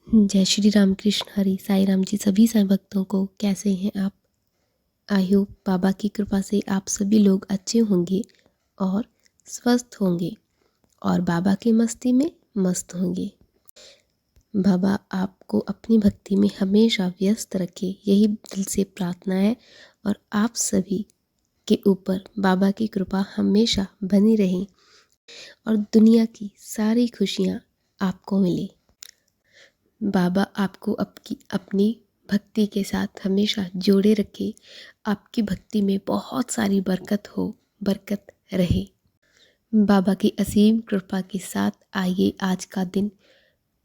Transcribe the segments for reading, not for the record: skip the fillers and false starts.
जय श्री राम कृष्ण हरि साईं राम जी। सभी साईं भक्तों को कैसे हैं आप? आई होप बाबा की कृपा से आप सभी लोग अच्छे होंगे और स्वस्थ होंगे और बाबा की मस्ती में मस्त होंगे। बाबा आपको अपनी भक्ति में हमेशा व्यस्त रखे, यही दिल से प्रार्थना है। और आप सभी के ऊपर बाबा की कृपा हमेशा बनी रहे और दुनिया की सारी खुशियाँ आपको मिले। बाबा आपको अपनी भक्ति के साथ हमेशा जोड़े रखे, आपकी भक्ति में बहुत सारी बरकत हो, बरकत रहे। बाबा की असीम कृपा के साथ आइए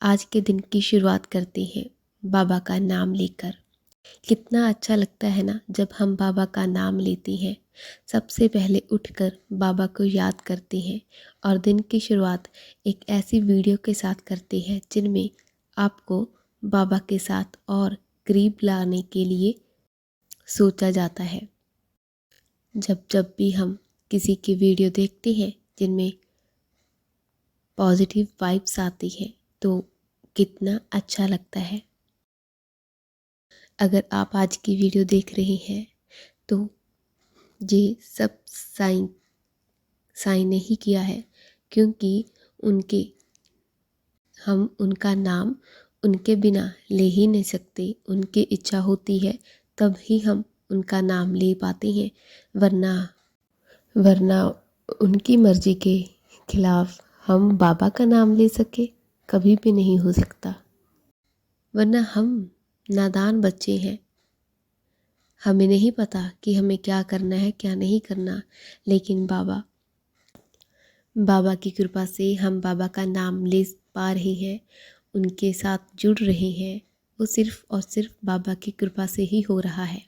आज के दिन की शुरुआत करते हैं बाबा का नाम लेकर। कितना अच्छा लगता है ना जब हम बाबा का नाम लेते हैं। सबसे पहले उठकर बाबा को याद करते हैं और दिन की शुरुआत एक ऐसी वीडियो के साथ करते हैं जिनमें आपको बाबा के साथ और करीब लाने के लिए सोचा जाता है। जब जब भी हम किसी की वीडियो देखते हैं जिनमें पॉजिटिव वाइब्स आती है तो कितना अच्छा लगता है। अगर आप आज की वीडियो देख रहे हैं तो ये सब साईं ने ही किया है, क्योंकि हम उनका नाम उनके बिना ले ही नहीं सकते। उनकी इच्छा होती है तब ही हम उनका नाम ले पाते हैं, वरना उनकी मर्जी के खिलाफ हम बाबा का नाम ले सके कभी भी नहीं हो सकता। वरना हम नादान बच्चे हैं, हमें नहीं पता कि हमें क्या करना है क्या नहीं करना। लेकिन बाबा की कृपा से हम बाबा का नाम ले पा रहे हैं, उनके साथ जुड़ रहे हैं। वो सिर्फ़ और सिर्फ बाबा की कृपा से ही हो रहा है।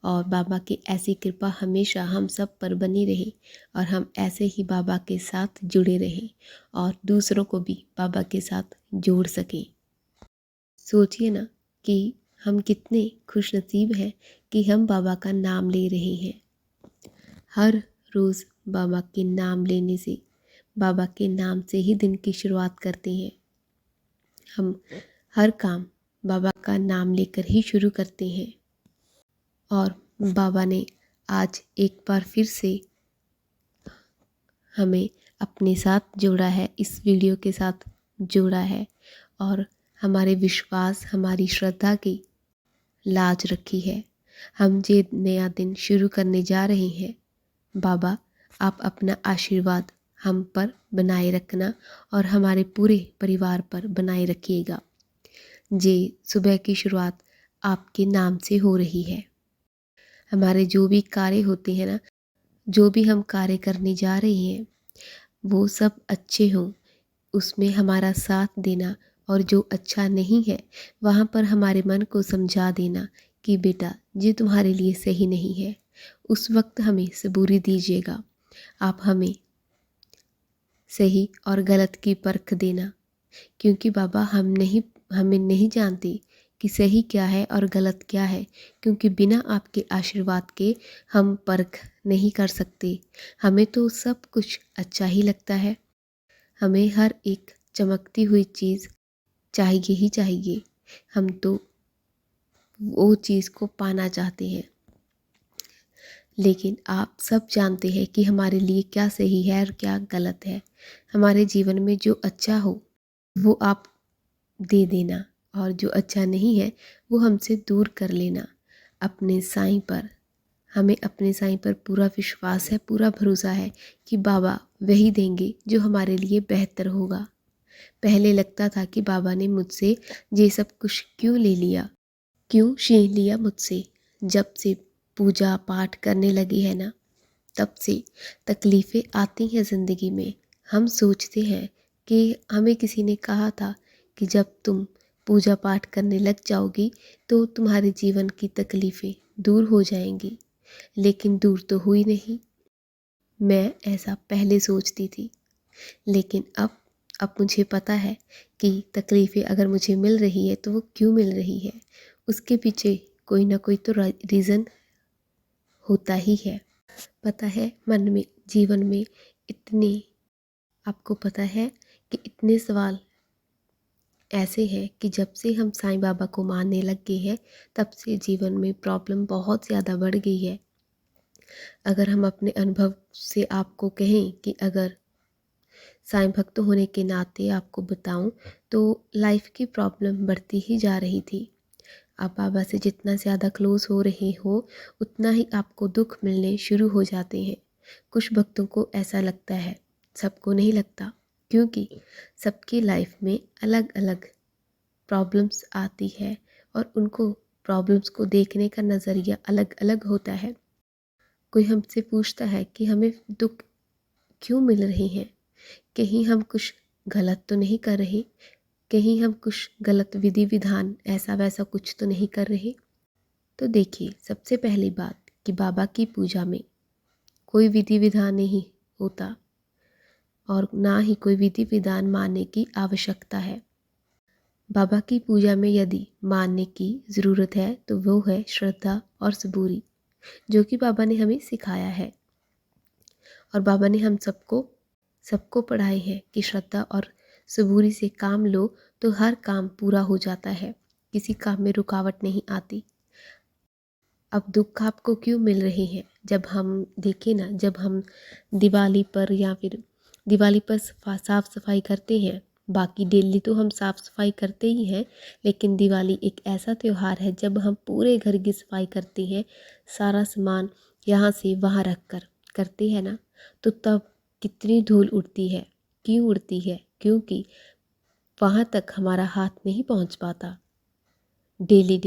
और बाबा की ऐसी कृपा हमेशा हम सब पर बनी रहे और हम ऐसे ही बाबा के साथ जुड़े रहें और दूसरों को भी बाबा के साथ जोड़ सकें। सोचिए ना कि हम कितने खुशनसीब हैं कि हम बाबा का नाम ले रहे हैं। हर रोज़ बाबा के नाम लेने से, बाबा के नाम से ही दिन की शुरुआत करते हैं। हम हर काम बाबा का नाम लेकर ही शुरू करते हैं। और बाबा ने आज एक बार फिर से हमें अपने साथ जोड़ा है, इस वीडियो के साथ जोड़ा है और हमारे विश्वास, हमारी श्रद्धा की लाज रखी है। हम ये नया दिन शुरू करने जा रहे हैं। बाबा आप अपना आशीर्वाद हम पर बनाए रखना और हमारे पूरे परिवार पर बनाए रखिएगा। जे सुबह की शुरुआत आपके नाम से हो रही है। हमारे जो भी कार्य होते हैं ना, जो भी हम कार्य करने जा रहे हैं वो सब अच्छे हों, उसमें हमारा साथ देना। और जो अच्छा नहीं है वहाँ पर हमारे मन को समझा देना कि बेटा ये तुम्हारे लिए सही नहीं है। उस वक्त हमें सबूरी दीजिएगा। आप हमें सही और गलत की परख देना, क्योंकि बाबा हमें नहीं जानते कि सही क्या है और गलत क्या है, क्योंकि बिना आपके आशीर्वाद के हम परख नहीं कर सकते। हमें तो सब कुछ अच्छा ही लगता है, हमें हर एक चमकती हुई चीज़ चाहिए ही चाहिए। हम तो वो चीज़ को पाना चाहते हैं। लेकिन आप सब जानते हैं कि हमारे लिए क्या सही है और क्या गलत है। हमारे जीवन में जो अच्छा हो वो आप दे देना और जो अच्छा नहीं है वो हमसे दूर कर लेना। अपने साईं पर हमें अपने साईं पर पूरा विश्वास है, पूरा भरोसा है कि बाबा वही देंगे जो हमारे लिए बेहतर होगा। पहले लगता था कि बाबा ने मुझसे ये सब कुछ क्यों ले लिया, क्यों छीन लिया मुझसे। जब से पूजा पाठ करने लगी है ना, तब से तकलीफ़ें आती हैं ज़िंदगी में। हम सोचते हैं कि हमें किसी ने कहा था कि जब तुम पूजा पाठ करने लग जाओगी तो तुम्हारे जीवन की तकलीफ़ें दूर हो जाएंगी, लेकिन दूर तो हुई नहीं। मैं ऐसा पहले सोचती थी, लेकिन अब मुझे पता है कि तकलीफ़ें अगर मुझे मिल रही है तो वो क्यों मिल रही है। उसके पीछे कोई ना कोई तो रीज़न होता ही है। पता है मन में, जीवन में इतने, आपको पता है कि इतने सवाल ऐसे हैं कि जब से हम साईं बाबा को मानने लग गए हैं तब से जीवन में प्रॉब्लम बहुत ज़्यादा बढ़ गई है। अगर हम अपने अनुभव से आपको कहें कि अगर साईं भक्त होने के नाते आपको बताऊं तो लाइफ की प्रॉब्लम बढ़ती ही जा रही थी। आप बाबा से जितना ज़्यादा क्लोज हो रहे हो उतना ही आपको दुख मिलने शुरू हो जाते हैं। कुछ भक्तों को ऐसा लगता है, सबको नहीं लगता, क्योंकि सबकी लाइफ में अलग अलग प्रॉब्लम्स आती है और उनको प्रॉब्लम्स को देखने का नज़रिया अलग अलग होता है। कोई हमसे पूछता है कि हमें दुख क्यों मिल रहे हैं, कहीं हम कुछ गलत तो नहीं कर रहे, कहीं हम कुछ गलत विधि विधान ऐसा वैसा कुछ तो नहीं कर रहे। तो देखिए, सबसे पहली बात कि बाबा की पूजा में कोई विधि विधान नहीं होता और ना ही कोई विधि विधान मानने की आवश्यकता है। बाबा की पूजा में यदि मानने की ज़रूरत है तो वो है श्रद्धा और सबूरी, जो कि बाबा ने हमें सिखाया है। और बाबा ने हम सबको पढ़ाए हैं कि श्रद्धा और सबूरी से काम लो तो हर काम पूरा हो जाता है, किसी काम में रुकावट नहीं आती। अब दुख आपको क्यों मिल रहे हैं? जब हम देखें ना, जब हम दिवाली पर या फिर दिवाली पर साफ़ सफाई करते हैं, बाकी डेली तो हम साफ़ सफाई करते ही हैं, लेकिन दिवाली एक ऐसा त्यौहार है जब हम पूरे घर की सफाई करते हैं, सारा सामान यहाँ से वहाँ रख कर करते हैं ना, तो तब कितनी धूल उड़ती है। क्यों उड़ती है? क्योंकि वहाँ तक हमारा हाथ नहीं पहुँच पाता। डेली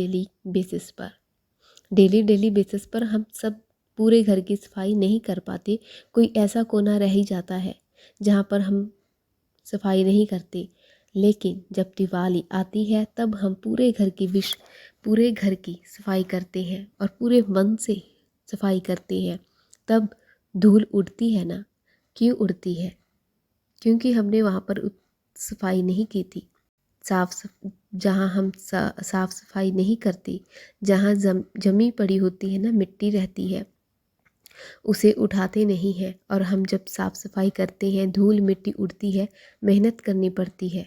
बेसिस पर हम सब पूरे घर की सफाई नहीं कर पाते। कोई ऐसा कोना रह ही जाता है जहाँ पर हम सफाई नहीं करते। लेकिन जब दिवाली आती है तब हम पूरे घर की सफाई करते हैं और पूरे मन से सफाई करते हैं। तब धूल उड़ती है ना। क्यों उड़ती है? क्योंकि हमने वहाँ पर सफाई नहीं की थी। जहाँ हम साफ़ सफाई नहीं करते, जहाँ जमी पड़ी होती है ना, मिट्टी रहती है, उसे उठाते नहीं हैं। और हम जब साफ़ सफाई करते हैं, धूल मिट्टी उड़ती है, मेहनत करनी पड़ती है।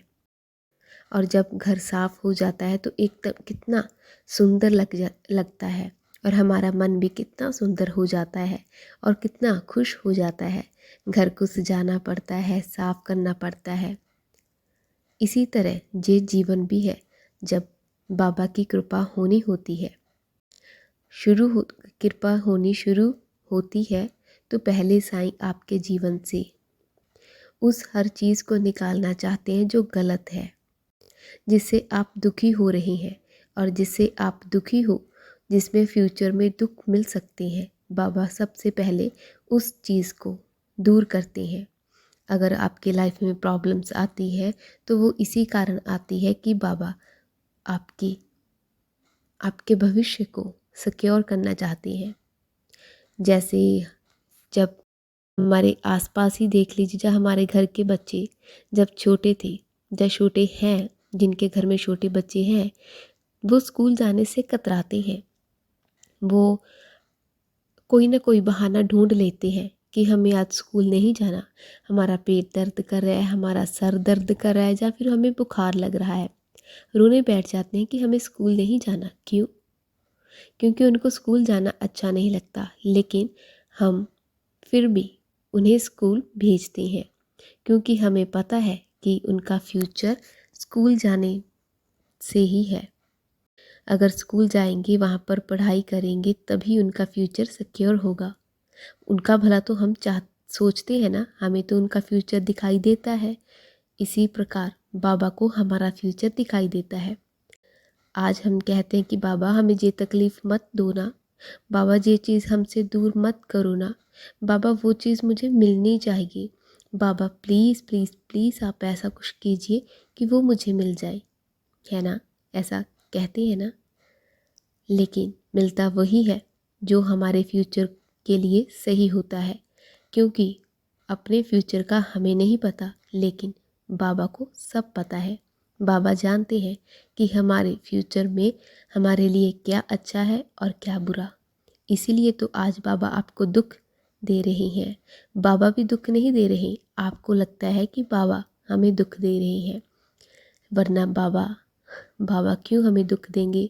और जब घर साफ़ हो जाता है तो एकदम कितना सुंदर लगता है और हमारा मन भी कितना सुंदर हो जाता है और कितना खुश हो जाता है। घर को सजाना पड़ता है, साफ़ करना पड़ता है। इसी तरह ये जीवन भी है। जब बाबा की कृपा होनी होती है, कृपा होनी शुरू होती है तो पहले साईं आपके जीवन से उस हर चीज़ को निकालना चाहते हैं जो गलत है, जिससे आप दुखी हो रहे हैं और जिससे आप दुखी हो, जिसमें फ्यूचर में दुख मिल सकते हैं। बाबा सबसे पहले उस चीज़ को दूर करते हैं। अगर आपके लाइफ में प्रॉब्लम्स आती है तो वो इसी कारण आती है कि बाबा आपके भविष्य को सिक्योर करना चाहते हैं। जैसे जब हमारे आसपास ही देख लीजिए, जब हमारे घर के बच्चे जब छोटे थे, जब छोटे हैं, जिनके घर में छोटे बच्चे हैं, वो स्कूल जाने से कतराते हैं। वो कोई ना कोई बहाना ढूंढ लेते हैं कि हमें आज स्कूल नहीं जाना, हमारा पेट दर्द कर रहा है, हमारा सर दर्द कर रहा है, या फिर हमें बुखार लग रहा है। रोने बैठ जाते हैं कि हमें स्कूल नहीं जाना। क्यों? क्योंकि उनको स्कूल जाना अच्छा नहीं लगता, लेकिन हम फिर भी उन्हें स्कूल भेजते हैं क्योंकि हमें पता है कि उनका फ्यूचर स्कूल जाने से ही है। अगर स्कूल जाएंगे, वहाँ पर पढ़ाई करेंगे, तभी उनका फ्यूचर सिक्योर होगा। उनका भला तो हम सोचते हैं ना, हमें तो उनका फ्यूचर दिखाई देता है। इसी प्रकार बाबा को हमारा फ्यूचर दिखाई देता है। आज हम कहते हैं कि बाबा हमें ये तकलीफ़ मत दो ना, बाबा ये चीज़ हमसे दूर मत करो ना, बाबा वो चीज़ मुझे मिलनी चाहिए, बाबा प्लीज़ प्लीज़ प्लीज़ आप ऐसा कुछ कीजिए कि वो मुझे मिल जाए, है ना? ऐसा कहते हैं ना। लेकिन मिलता वही है जो हमारे फ्यूचर के लिए सही होता है, क्योंकि अपने फ्यूचर का हमें नहीं पता, लेकिन बाबा को सब पता है। बाबा जानते हैं कि हमारे फ्यूचर में हमारे लिए क्या अच्छा है और क्या बुरा। इसीलिए तो आज बाबा आपको दुख दे रहे हैं। बाबा भी दुख नहीं दे रहे, आपको लगता है कि बाबा हमें दुख दे रहे हैं, वरना बाबा बाबा क्यों हमें दुख देंगे।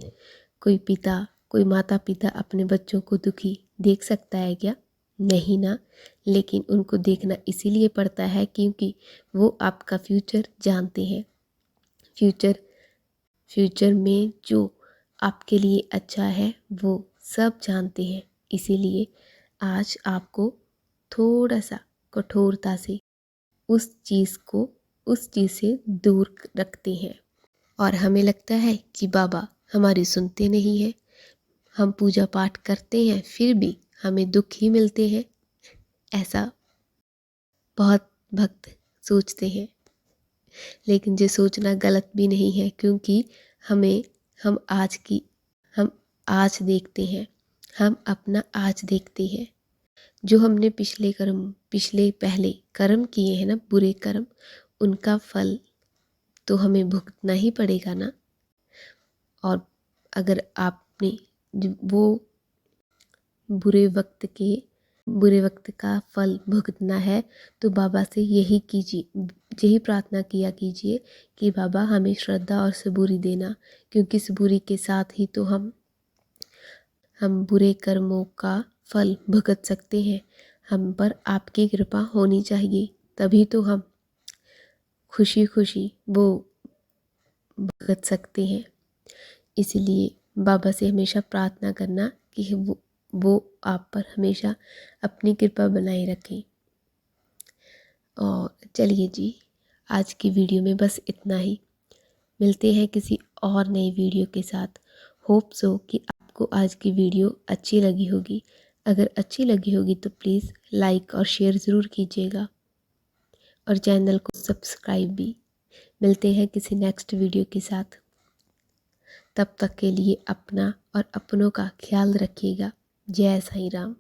कोई माता पिता अपने बच्चों को दुखी देख सकता है क्या? नहीं ना। लेकिन उनको देखना इसीलिए पड़ता है क्योंकि वो आपका फ्यूचर जानते हैं। फ्यूचर में जो आपके लिए अच्छा है वो सब जानते हैं। इसीलिए आज आपको थोड़ा सा कठोरता से उस चीज़ से दूर रखते हैं। और हमें लगता है कि बाबा हमारी सुनते नहीं हैं। हम पूजा पाठ करते हैं फिर भी हमें दुख ही मिलते हैं, ऐसा बहुत भक्त सोचते हैं। लेकिन ये सोचना गलत भी नहीं है क्योंकि हमें हम हम आज देखते हैं। हम अपना आज देखते हैं। जो हमने पिछले पहले कर्म किए हैं ना, बुरे कर्म, उनका फल तो हमें भुगतना ही पड़ेगा ना। और अगर आपने वो बुरे वक्त का फल भुगतना है तो बाबा से यही प्रार्थना किया कीजिए कि बाबा हमें श्रद्धा और सबूरी देना, क्योंकि सबूरी के साथ ही तो हम बुरे कर्मों का फल भुगत सकते हैं। हम पर आपकी कृपा होनी चाहिए, तभी तो हम खुशी खुशी वो भुगत सकते हैं। इसलिए बाबा से हमेशा प्रार्थना करना कि वो आप पर हमेशा अपनी कृपा बनाए रखें। और चलिए जी, आज की वीडियो में बस इतना ही। मिलते हैं किसी और नई वीडियो के साथ। होप सो कि आपको आज की वीडियो अच्छी लगी होगी। अगर अच्छी लगी होगी तो प्लीज़ लाइक और शेयर ज़रूर कीजिएगा और चैनल को सब्सक्राइब भी। मिलते हैं किसी नेक्स्ट वीडियो के साथ। तब तक के लिए अपना और अपनों का ख्याल रखिएगा। जय साईं राम।